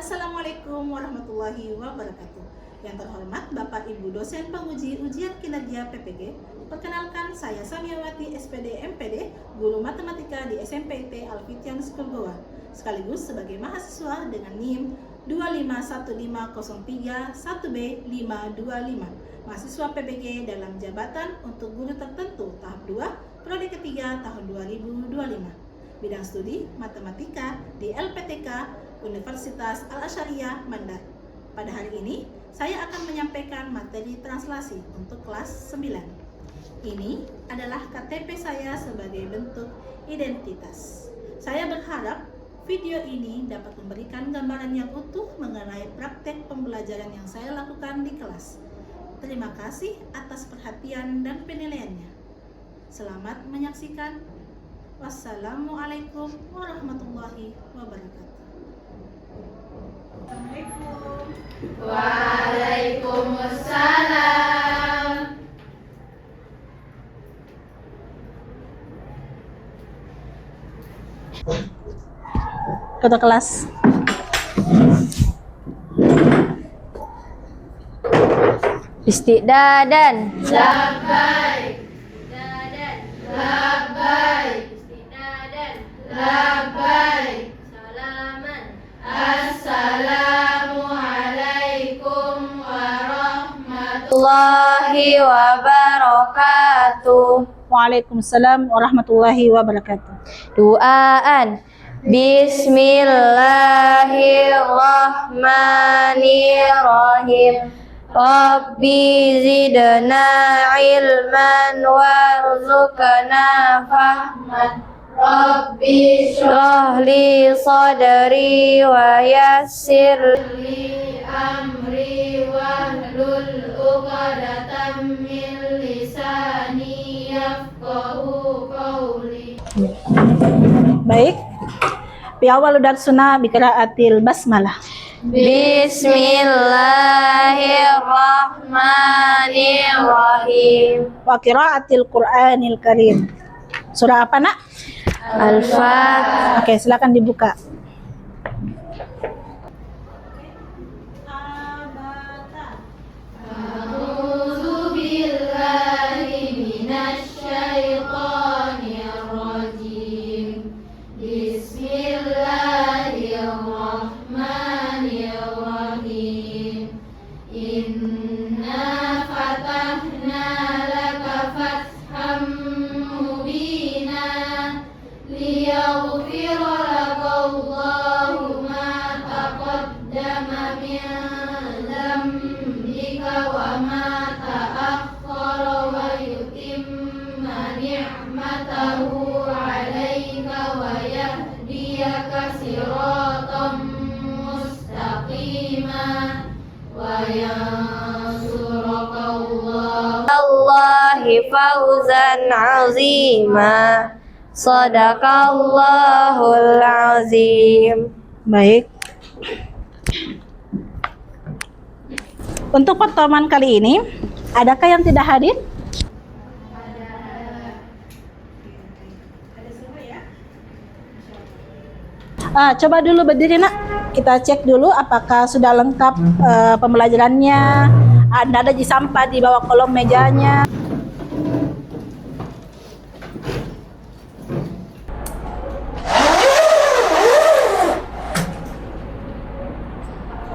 Assalamualaikum warahmatullahi wabarakatuh. Yang terhormat Bapak Ibu dosen penguji ujian kinerja PPG, perkenalkan saya Samiawati SPD MPD, guru matematika di SMPT Alfitian School Goa, sekaligus sebagai mahasiswa dengan NIM 2515031B525, mahasiswa PPG dalam jabatan untuk guru tertentu tahap 2, prodi ketiga tahun 2025. Bidang studi matematika di LPTK Universitas Al-Asyariah Bandar. Pada hari ini, saya akan menyampaikan materi translasi untuk kelas 9. Ini adalah KTP saya sebagai bentuk identitas. Saya berharap video ini dapat memberikan gambaran yang utuh mengenai praktek pembelajaran yang saya lakukan di kelas. Terima kasih atas perhatian dan penilaiannya. Selamat menyaksikan. Wassalamualaikum warahmatullahi wabarakatuh. Waalaikumsalam. Ketua kelas. Istiqdadan. Labbaik. Labbaik. Labbaik. Salaman. Assalamualaikum warahmatullahi wabarakatuh. Waalaikumsalam warahmatullahi wabarakatuh. Duaan. Bismillahirrahmanirrahim. Rabbi zidna ilman warzuqna fahman. Rabbi Shrah li sadri wa yassir li amri wahlul 'uqdatam min lisani yafqahu qawli. Baik. Bi awal darsuna bi qiraatil basmalah. Bismillahirrahmanirrahim. Wa qiraatil Qur'anil Karim. Surah apa, Nak? Al-Fatihah. Oke, silakan dibuka. A'udzu billahi minasy syaithanir rajim. Bismillahirrahmanirrahim. Inna fatahna laka fatham mubina liyaghfira laka Allahu ma taqaddama min dzambika wa ma ta'akhkhara wa yutimma ni'matahu 'alaika wa yahdiyaka siratan mustaqima wa yansuraka Allahi fawzan azima. Sadaqallahul azim. Baik. Untuk pertemuan kali ini, adakah yang tidak hadir? Coba dulu berdiri, Nak. Kita cek dulu apakah sudah lengkap pembelajarannya. Ada di sampah di bawah kolom mejanya.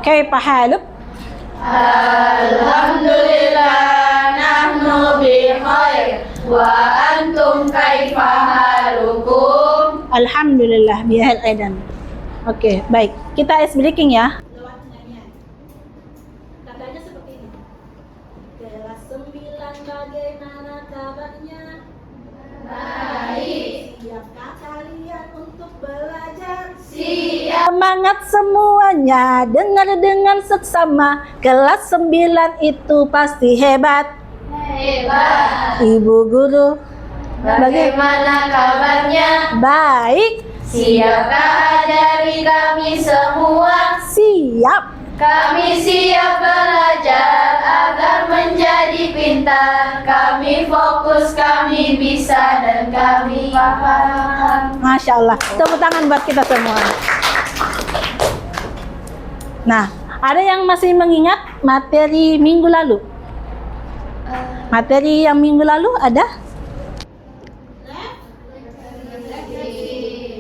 Kaifa haluk? Alhamdulillah nahnu bi khair wa antum kaifa halukum. Alhamdulillah bihal aidan. Oke, baik. Kita ice breaking ya. Katanya seperti ini. Kelas 9 bagaimana kabarnya? Baik. Siapkah kalian untuk belajar? Siap. Semangat semuanya, dengar dengan seksama. Kelas 9 itu pasti hebat. Hebat. Ibu guru, Bagaimana kabarnya? baik. Siapkah dari kami semua? Siap. Kami siap belajar agar menjadi pintar. Kami fokus, kami bisa, dan kami paham. Masya Allah. Tepuk tangan buat kita semua. Nah, ada yang masih mengingat materi minggu lalu? Materi yang minggu lalu ada?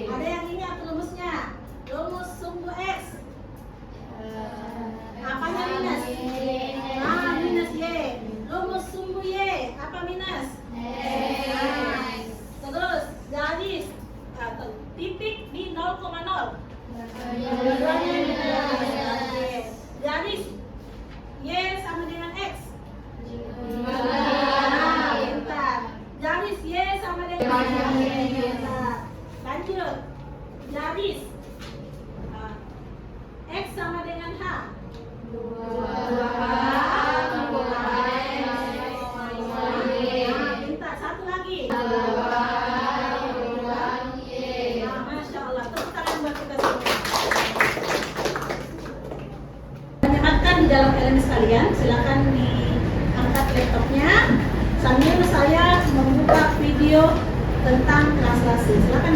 Ada yang ingat rumusnya? Rumus sumbu X. Apanya minus? Minus Y. Rumus sumbu Y. Apa minus? Terus garis atau titik di 0,0. Garis Y sama dengan X. Bentar. Garis Y sama dengan Bentar. Lanjut. Garis X sama dengan H. Bentar, satu lagi. Masya Allah, tepuk tangan buat kita semua. Menyematkan di dalam LMS kalian, silakan diangkat laptopnya sambil saya membuka video tentang translasi. Silakan.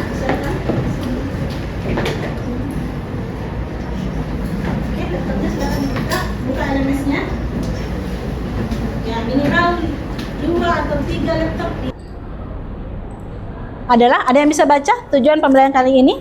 Oke, laptopnya silakan dibuka, buka LMS-nya. Ya, minimal 2 atau 3 laptop. Ada yang bisa baca tujuan pembelajaran kali ini?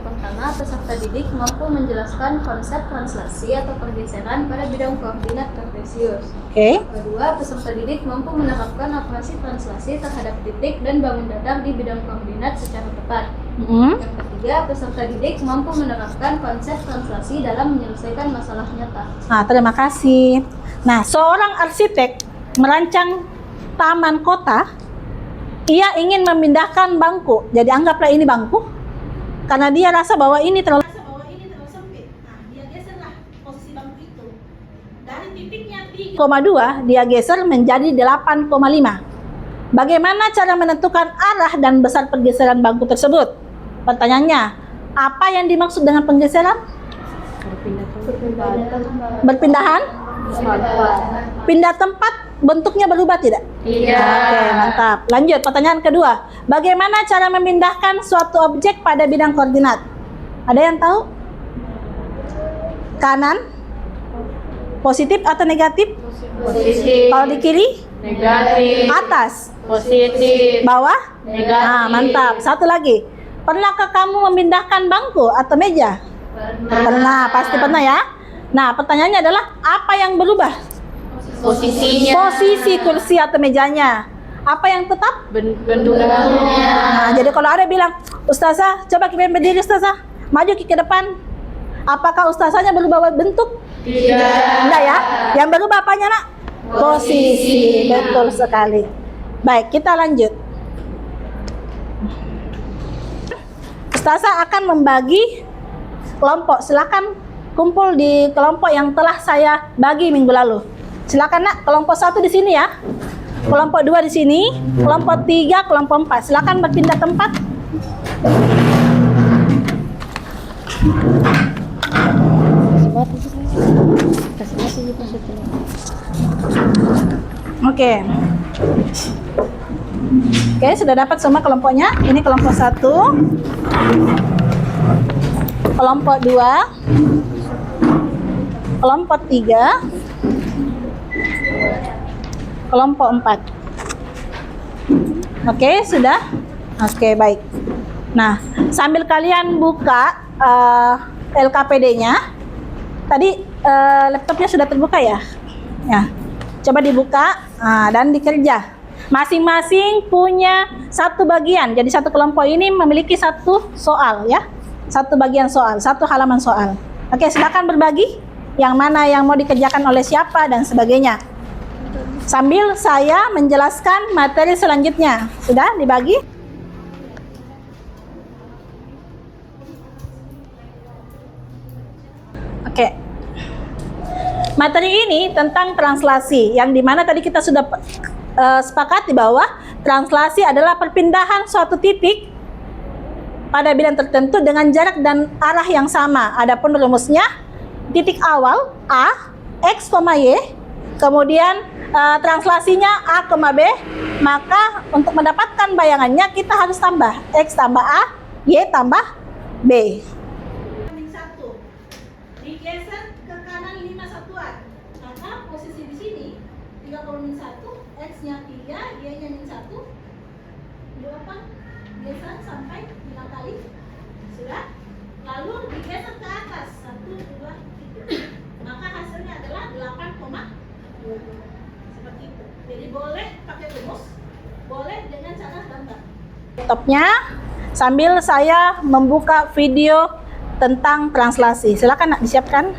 Pertama, peserta didik mampu menjelaskan konsep translasi atau pergeseran pada bidang koordinat kartesius. Oke. Kedua, peserta didik mampu menerapkan operasi translasi terhadap titik dan bangun datar di bidang koordinat secara tepat. Yang ketiga, peserta didik mampu menerapkan konsep translasi dalam menyelesaikan masalah nyata. Nah, terima kasih. Nah, seorang arsitek merancang taman kota. Ia ingin memindahkan bangku. Jadi anggaplah ini bangku. Karena dia rasa bahwa ini terlalu sempit. Nah, dia geserlah posisi bangku itu. Dari titiknya 3,2 dia geser menjadi 8,5. Bagaimana cara menentukan arah dan besar pergeseran bangku tersebut? Pertanyaannya, apa yang dimaksud dengan penggeseran? Berpindahan? Pindah tempat, bentuknya berubah tidak? Tidak. Oke, mantap. Lanjut, pertanyaan kedua. Bagaimana cara memindahkan suatu objek pada bidang koordinat? Ada yang tahu? Kanan? Positif atau negatif? Positif. Kalau di kiri? Negatif. Atas? Positif. Bawah? Negatif. Nah, mantap. Satu lagi. Pernahkah kamu memindahkan bangku atau meja? Pernah, pasti pernah ya. Nah, pertanyaannya adalah apa yang berubah? Posisinya. Posisi kursi atau mejanya. Apa yang tetap? Bentuknya. Nah, jadi kalau ada bilang, Ustazah, coba kita berdiri Ustazah, maju ke depan. Apakah Ustazahnya berubah bentuk? Tidak. Enggak ya? Yang berubah apanya nak? Posisi. Betul sekali. Baik, kita lanjut. Ustazah akan membagi kelompok. Silakan kumpul di kelompok yang telah saya bagi minggu lalu. Silakan nak, kelompok 1 di sini ya. Kelompok 2 di sini, kelompok 3, kelompok 4. Silakan berpindah tempat. Oke. Oke, sudah dapat semua kelompoknya. Ini kelompok 1. Kelompok 2. Kelompok 3. Kelompok 4. Oke, sudah? Oke, baik. Nah, sambil kalian buka LKPD-nya. Tadi laptopnya sudah terbuka ya? Ya. Coba dibuka dan dikerja. Masing-masing punya satu bagian. Jadi satu kelompok ini memiliki satu soal ya. Satu bagian soal, satu halaman soal. Oke, silakan berbagi. Yang mana yang mau dikerjakan oleh siapa dan sebagainya. Sambil saya menjelaskan materi selanjutnya. Sudah dibagi? Oke. Materi ini tentang translasi, yang dimana tadi kita sudah sepakati bahwa translasi adalah perpindahan suatu titik pada bidang tertentu dengan jarak dan arah yang sama. Adapun rumusnya, titik awal A, X, Y, kemudian translasinya A, B, maka untuk mendapatkan bayangannya kita harus tambah X tambah A, Y tambah B. 5 satuan. Maka posisi di sini 3 kalau min 1, X-nya 3, Y-nya min 1. Berapa? Geser sampai 5 kali. Sudah? Lalu digeser ke atas 1, 2, 3. Maka hasilnya adalah 8,2. Seperti itu. Jadi boleh pakai rumus, boleh dengan cara gambar. Laptopnya sambil saya membuka video tentang translasi. Silakan nak disiapkan.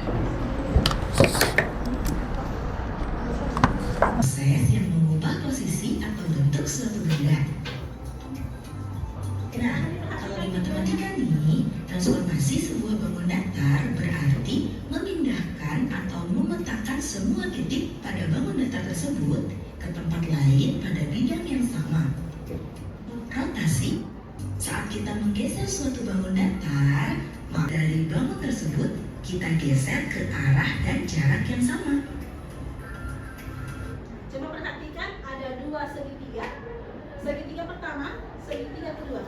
Proses yang mengubah posisi atau bentuk suatu benda. Nah, kalau di matematika nih, transformasi sebuah bangun datar berarti memindahkan atau memetakan semua titik pada bangun datar tersebut ke tempat lain pada bidang yang sama. Rotasi, saat kita menggeser suatu bangun datar, maka dari bangun tersebut kita geser ke arah dan jarak yang sama. Coba perhatikan ada 2 segitiga. Segitiga pertama, segitiga kedua.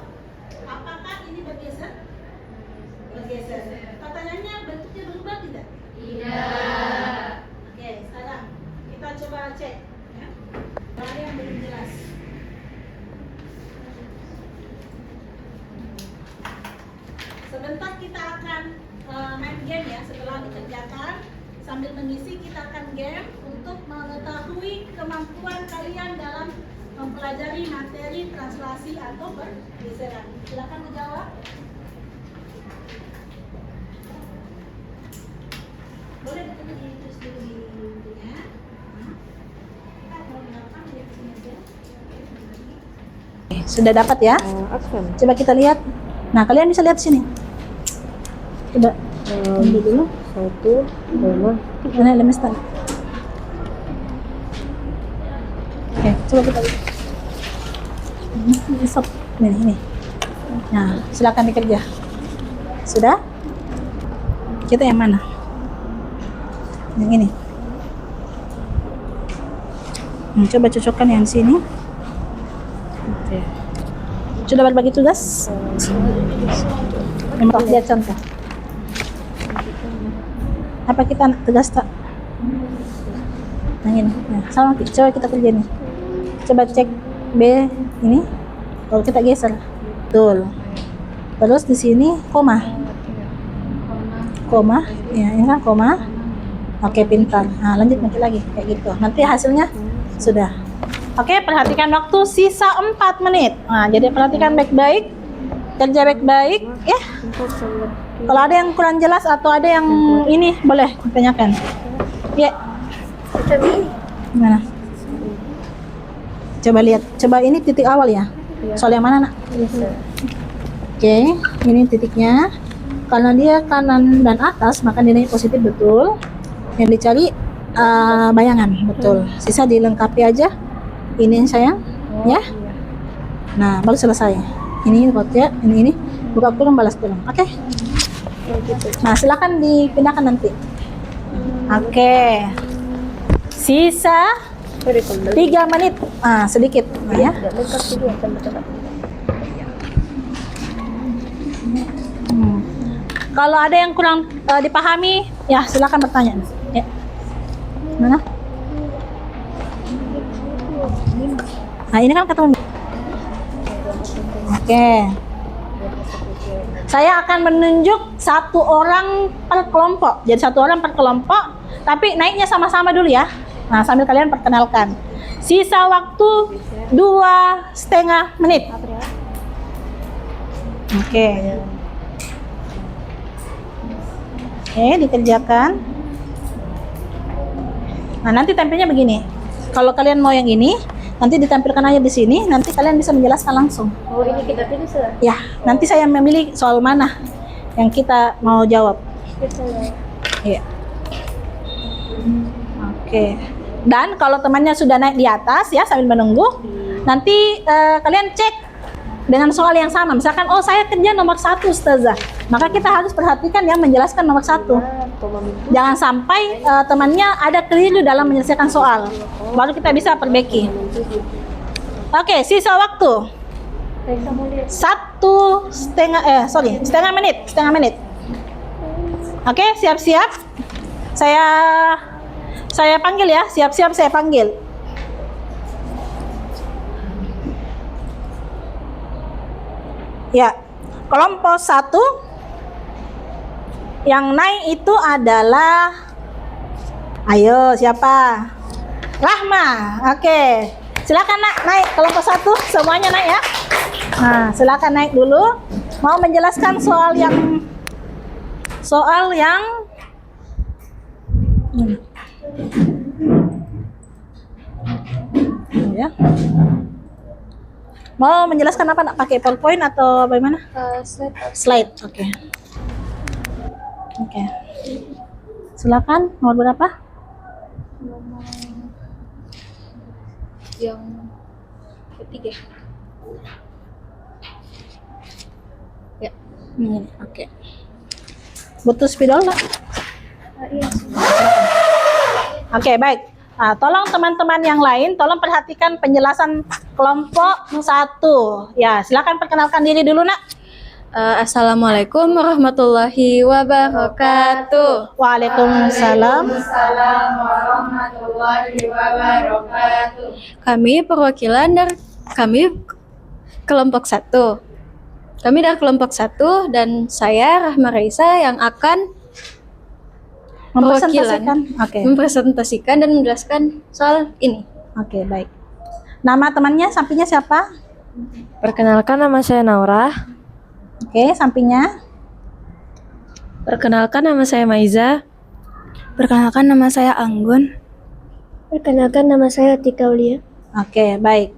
Apakah ini bergeser? Bergeser. Pertanyaannya bentuknya berubah tidak? Tidak. Oke, sekarang kita coba cek. Ya. Ada yang belum jelas. Sebentar kita akan main game ya. Setelah dikerjakan sambil mengisi kita akan game untuk mengetahui kemampuan kalian dalam mempelajari materi translasi atau pergeseran. Silakan menjawab. Boleh ditulis dulu di bukunya. Kita mau menerapkan di sini aja. Sudah dapat ya? Coba kita lihat. Nah, kalian bisa lihat sini. Coba ambil dulu. 1, 2, 3. Lemes tadi. Oke, coba kita lihat. Ini stop. Ini. Nah, silakan dikerja. Sudah? Kita yang mana? Yang ini. Coba cocokkan yang sini. Oke. Sudah berbagi tugas? Lihat contoh. Apa kita tugas tak? Yang ini. Nah, sama. Coba kita kerja nih. Coba cek B ini. Kalau kita geser, betul. Terus di sini koma. Koma, ya ini kan koma. Oke, pintar. Nah, lanjut lagi kayak gitu. Nanti hasilnya sudah. Oke, perhatikan waktu sisa 4 menit. Nah, jadi perhatikan baik-baik. Kerja baik-baik ya. Kalau ada yang kurang jelas atau ada yang ini boleh ditanyakan. Ya. Gimana? Coba lihat. Coba ini titik awal ya. Soal yang mana nak? Oke, ini titiknya. Karena dia kanan dan atas, maka nilainya positif betul. Yang dicari bayangan betul. Sisa dilengkapi aja. Ini yang sayang, ya. Nah, baru selesai. Ini ya, ini buka kurung balas kurung. Oke. Nah, silakan dipindahkan nanti. Oke. Sisa 3 menit. Sedikit ya. Kalau ada yang kurang dipahami, ya silakan bertanya. Ya. Mana? Nah, ini kan ketemu. Oke. Saya akan menunjuk 1 orang per kelompok. Jadi 1 orang per kelompok, tapi naiknya sama-sama dulu ya. Nah, sambil kalian perkenalkan. Sisa waktu 2,5 menit. Oke. Oke, dikerjakan. Nah, nanti tampilnya begini. Kalau kalian mau yang ini, nanti ditampilkan aja di sini. Nanti kalian bisa menjelaskan langsung. Oh, ini kita pilih sudah? Ya, nanti saya memilih soal mana yang kita mau jawab. Iya. Oke. Dan kalau temannya sudah naik di atas ya sambil menunggu, nanti kalian cek dengan soal yang sama. Misalkan, oh saya kerja nomor 1 Ustazah, maka kita harus perhatikan yang menjelaskan nomor 1. Jangan sampai temannya ada keliru dalam menyelesaikan soal, baru kita bisa perbaiki. Oke, sisa waktu 1,5 menit. Oke, siap-siap. Saya panggil ya, siap-siap saya panggil. Ya, kelompok 1 yang naik itu adalah, ayo siapa? Rahma. Oke, silakan nak naik kelompok 1, semuanya naik ya. Nah, silakan naik dulu. Mau menjelaskan soal yang ya. Mau menjelaskan apa nak, pakai PowerPoint atau bagaimana? Slide. Oke. Silakan, nomor berapa? Yang ketiga. Ya. Oke. Butuh spidol nggak? Iya. Oke, baik. Nah, tolong teman-teman yang lain, tolong perhatikan penjelasan kelompok 1. Ya, silakan perkenalkan diri dulu, nak. Assalamualaikum warahmatullahi wabarakatuh. Waalaikumsalam. Kami perwakilan dari kelompok 1. Kami dari kelompok 1 dan saya Rahma Raisa yang akan mempresentasikan dan menjelaskan soal ini. Oke, baik. Nama temannya, sampingnya siapa? Perkenalkan, nama saya Naura. Oke, sampingnya. Perkenalkan, nama saya Maiza. Perkenalkan, nama saya Anggun. Perkenalkan, nama saya Tika Ulia. Oke, baik.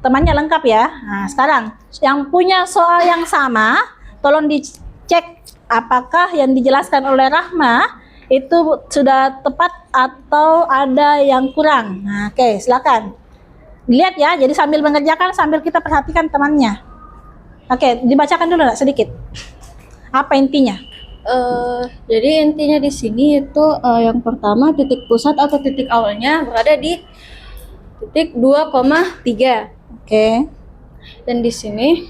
Temannya lengkap ya. Nah, sekarang yang punya soal yang sama, tolong dicek apakah yang dijelaskan oleh Rahma itu sudah tepat atau ada yang kurang. Nah, oke, silakan. Lihat ya, jadi sambil mengerjakan sambil kita perhatikan temannya. Oke, dibacakan dulu sedikit. Apa intinya? Jadi intinya di sini itu yang pertama titik pusat atau titik awalnya berada di titik 2,3. Oke. Dan di sini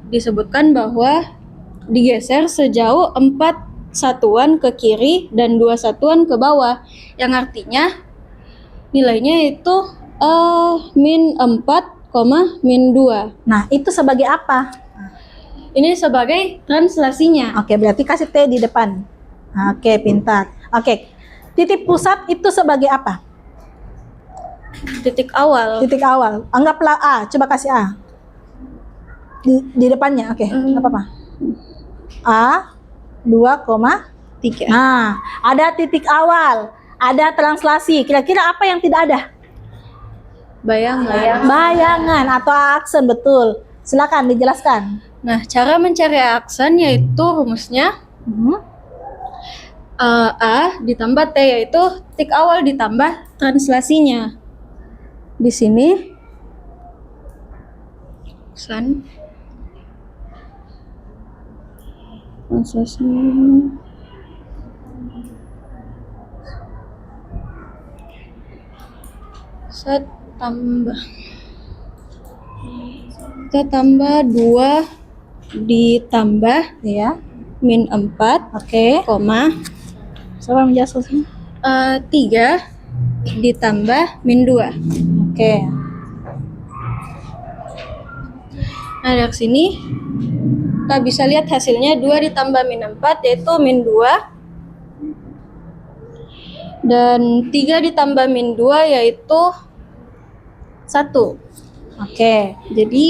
disebutkan bahwa digeser sejauh 4 satuan ke kiri dan 2 satuan ke bawah, yang artinya nilainya itu min 4, min 2. Nah, itu sebagai apa? Ini sebagai translasinya. Oke, berarti kasih T di depan. Oke, pintar. Oke, titik pusat itu sebagai apa? Titik awal. Titik awal. Anggaplah A, coba kasih A. Di depannya, oke, nggak apa-apa. A 2,3. Nah, ada titik awal, ada translasi. Kira-kira apa yang tidak ada? Bayangan atau aksen, betul. Silakan dijelaskan. Nah, cara mencari aksen yaitu rumusnya A ditambah T, yaitu titik awal ditambah translasinya. Di sini aksen translasi kita tambah 2 ditambah Ya. min 4, Oke. koma Siapa yang menjelaskan? 3 ditambah min 2. Oke. Nah, dari sini kita bisa lihat hasilnya 2 ditambah min 4 yaitu min 2. Dan 3 ditambah min 2 yaitu 1. Oke. Jadi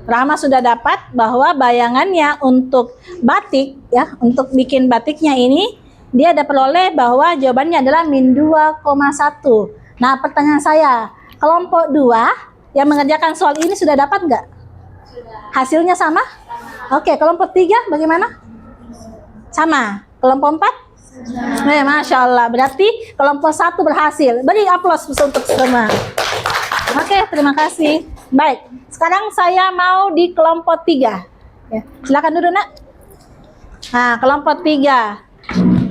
Rahma sudah dapat bahwa bayangannya untuk batik ya, untuk bikin batiknya ini dia dapat peroleh bahwa jawabannya adalah min 2,1. Nah, pertanyaan saya, kelompok 2 yang mengerjakan soal ini sudah dapat nggak? Hasilnya sama? Oke, kelompok 3 bagaimana? Sama. Kelompok 4? Nah, Masya Allah, berarti kelompok 1 berhasil. Beri aplaus untuk semua. Oke, terima kasih. Baik, sekarang saya mau di kelompok 3. Ya, silakan duduk, nak. Nah, kelompok 3.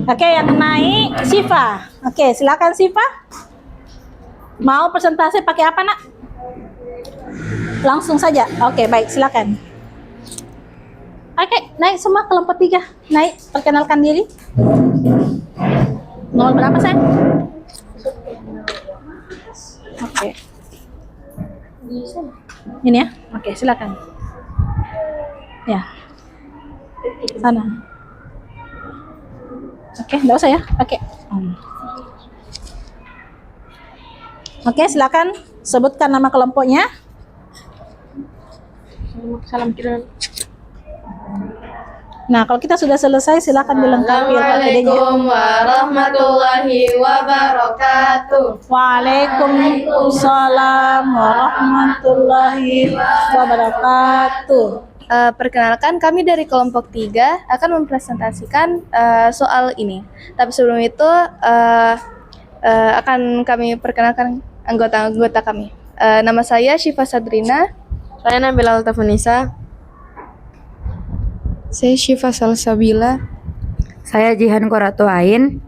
Oke, yang naik Siva. Oke, silakan Siva. Mau presentasi pakai apa, nak? Langsung saja. Oke, baik, silakan. Oke, naik semua kelompok 3. Naik, perkenalkan diri. Nomor berapa, sayang? Oke. Ini ya? Oke, silakan. Ya. Sana. Oke, enggak usah ya? Oke. Oke, silakan sebutkan nama kelompoknya. Salam kira. Nah, kalau kita sudah selesai, silakan dilengkapi LPTD-nya. Assalamualaikum warahmatullahi wabarakatuh. Waalaikumsalam warahmatullahi wabarakatuh. Perkenalkan, kami dari kelompok 3 akan mempresentasikan soal ini. Tapi sebelum itu akan kami perkenalkan anggota-anggota kami. Nama saya Syifa Sadrina. Saya Nabila Altafunisa. Saya Syifa Salsabila. Saya Jihan Korato Ain.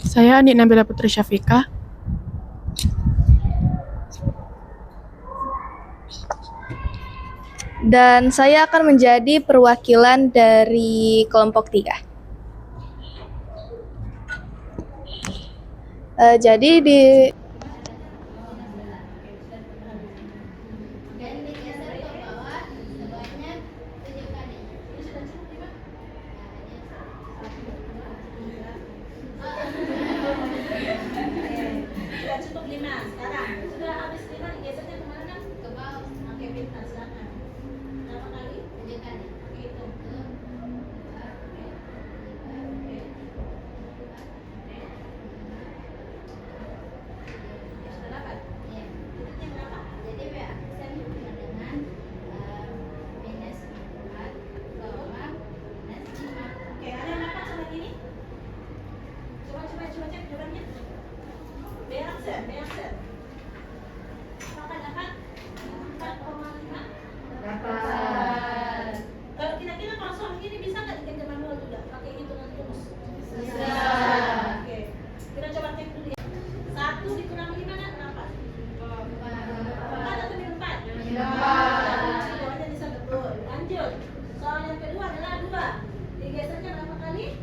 Saya Adik Nabila Putri Syafika. Dan saya akan menjadi perwakilan dari kelompok 3. Jadi di Sudah cukup 5 sekarang. Sudah habis 5 digesernya kemana kan? Ke bawah. Oke, pintar, silakan. Berapa kali? 3 kali. Oke, hitung. Sudah dapat? Iya. Titiknya berapa? Jadi aksen dengan minus 4, minus 5. Oke, ada yang dapat sama ini? Coba cek jawabannya. B aksen. Apakah dapat 4,5? Dapat. Kalau kira-kira kalau soal ini bisa nggak dikerja manual juga pakai hitungan rumus? Bisa. Oke. Kita coba cek dulu ya. 1 dikurang 5 kan berapa? 4 atau 4? 4. Jawabannya bisa betul. Lanjut. Soal yang kedua adalah 2. Digesernya berapa kali?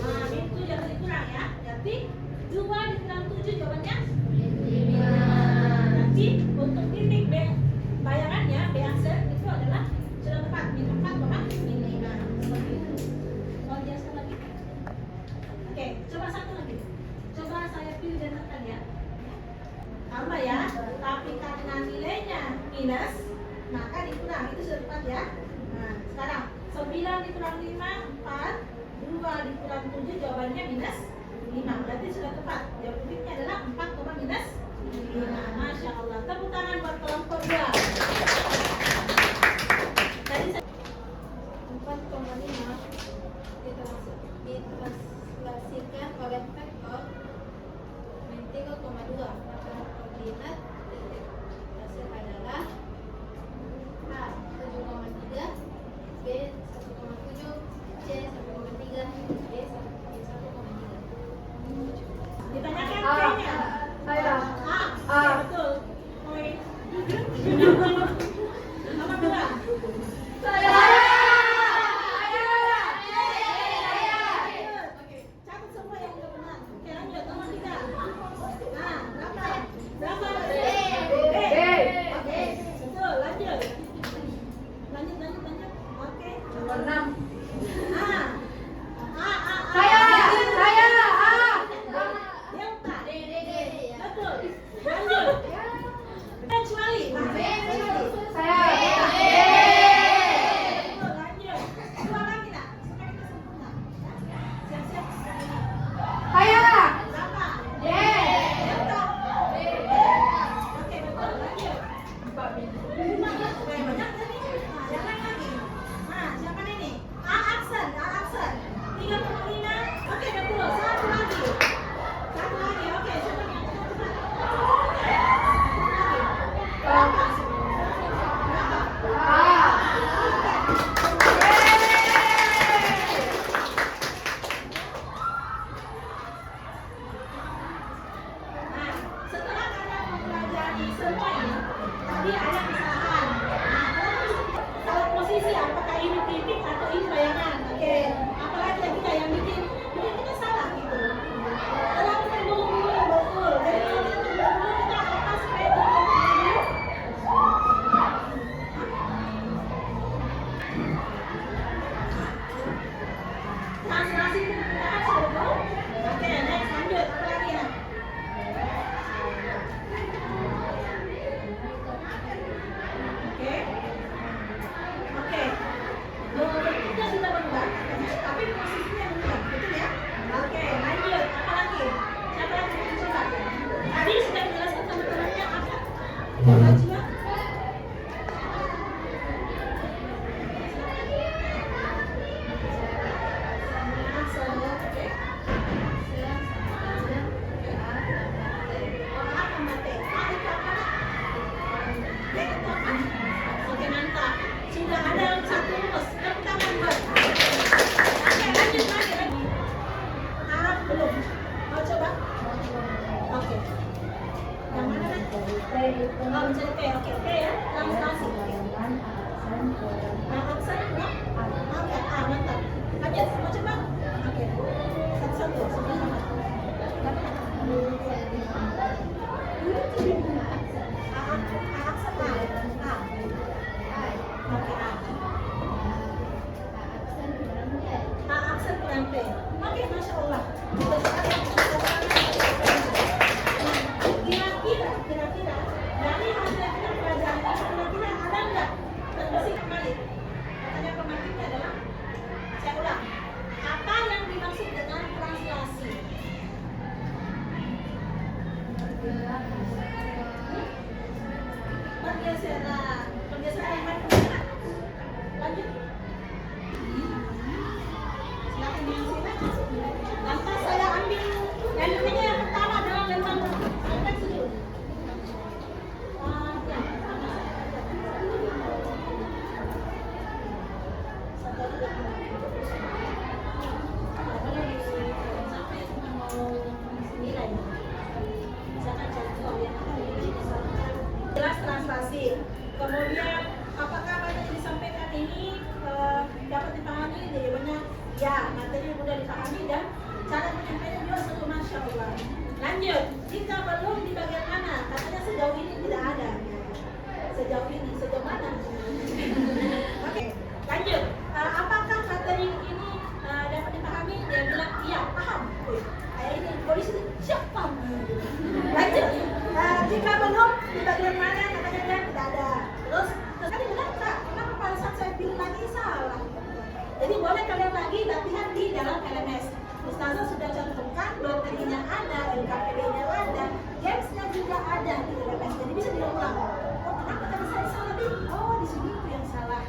Nah, itu jangan dikurang ya. Berarti 2 dikurang 7 jawabannya? Nanti untuk titik B bayangannya B aksen itu adalah sudah tepat min 4,5 seperti itu. Mau dijelaskan lagi? Oke, coba satu lagi. Coba saya pilih dan tekan ya. Tambah ya, tapi karena nilainya minus maka dikurang, itu sudah tepat ya. Nah, sekarang 9 dikurang 5 4, 2 dikurang 7 jawabannya minus 5, berarti sudah tepat. Jawab titiknya adalah 4, minus 5. Masya Allah. Tepuk tangan buat kelompok 2. Tadi saya 4,5 ditranslasikan oleh vektor min 3,2 maka koordinat titik hasil adalah A 7,3, B 1,7, C 1,3, D 1,3. Ditanyakan C-nya. Saya. Betul. Poin. Nomor 2. Saya. Oke, catat semua yang udah benar. Oke, lanjut nomor 3. Nah, berapa? B. Oke, betul. Lanjut. Oke. Nomor 6. Delta. Betul. Lanjut. Kecuali. Saya. Betul, lanjut. Dua lagi nak. Supaya kita sempurna. Siap-siap. Berapa? Delta. Oke, betul. Lanjut. 4. Banyak tadi. Nah, yang lain lagi. Nah, siapa ini? A. dengan P. Oke, Masya Allah. Kira-kira dari hasil pelajaran ini kira-kira ada nggak terbersih kembali? Pertanyaan pematiknya adalah, saya ulang, apa yang dimaksud dengan translasi? Pergeseran yang mana? Lanjut. Silakan dengan sini. Lantas saya ambil elemennya yang pertama adalah lembar konteks dulu. Jelas translasi. Kemudian apakah apa yang disampaikan ini dapat dipahami? Jawabannya ya, materi mudah dipahami dan cara penyampaiannya juga sungguh Masya Allah. Lanjut, jika belum di bagian mana? Katanya sejauh ini tidak ada. Sejauh ini, sejauh mana? Oke, lanjut. Apakah materi ini dapat dipahami? Dia bilang iya, paham. Kayak ini, polisi siap paham. Lanjut, jika belum di bagian mana? Katanya dia tidak ada. Terus tadi benar Kak, kenapa pada saat saya pilih lagi salah? Jadi boleh kalian lagi latihan di dalam LMS. Ustazah sudah cantumkan, materinya ada, LKPD-nya ada, games-nya juga ada di LMS. Jadi bisa diulang. Oh, kenapa tadi saya salah nih? Oh, di sini itu yang salah.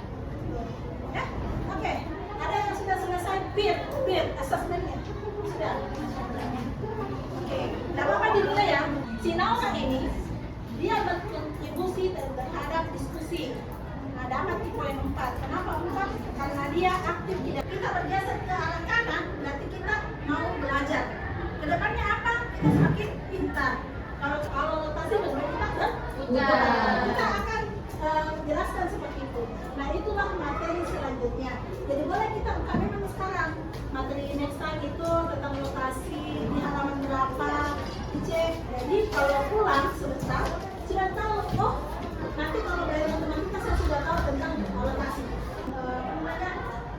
Ya, oke. Ada yang sudah selesai peer assessment-nya? Sudah. Oke, tidak apa-apa dinilai ya. Si Nauman ini dia berkontribusi terhadap diskusi. Nah, dapat di poin 4. Kenapa 4? Karena dia aktif tidak. Kita bergeser ke arah kanan, berarti kita mau belajar. Kedepannya apa? Kita semakin pintar. Kalau notasi benar kita akan jelaskan seperti itu. Nah, itulah materi selanjutnya. Jadi boleh kita buka memang sekarang. Materi next time itu tentang notasi di halaman berapa, dicek. Jadi kalau pulang sebentar sudah tahu, oh nanti kalau belajar matematika saya sudah tahu tentang notasi.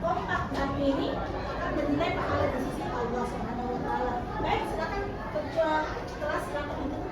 Kompak dan ini akan bernilai pahala di sisi Allah Subhanahu wa Ta'ala. Baik, silakan ketua kelas silakan untuk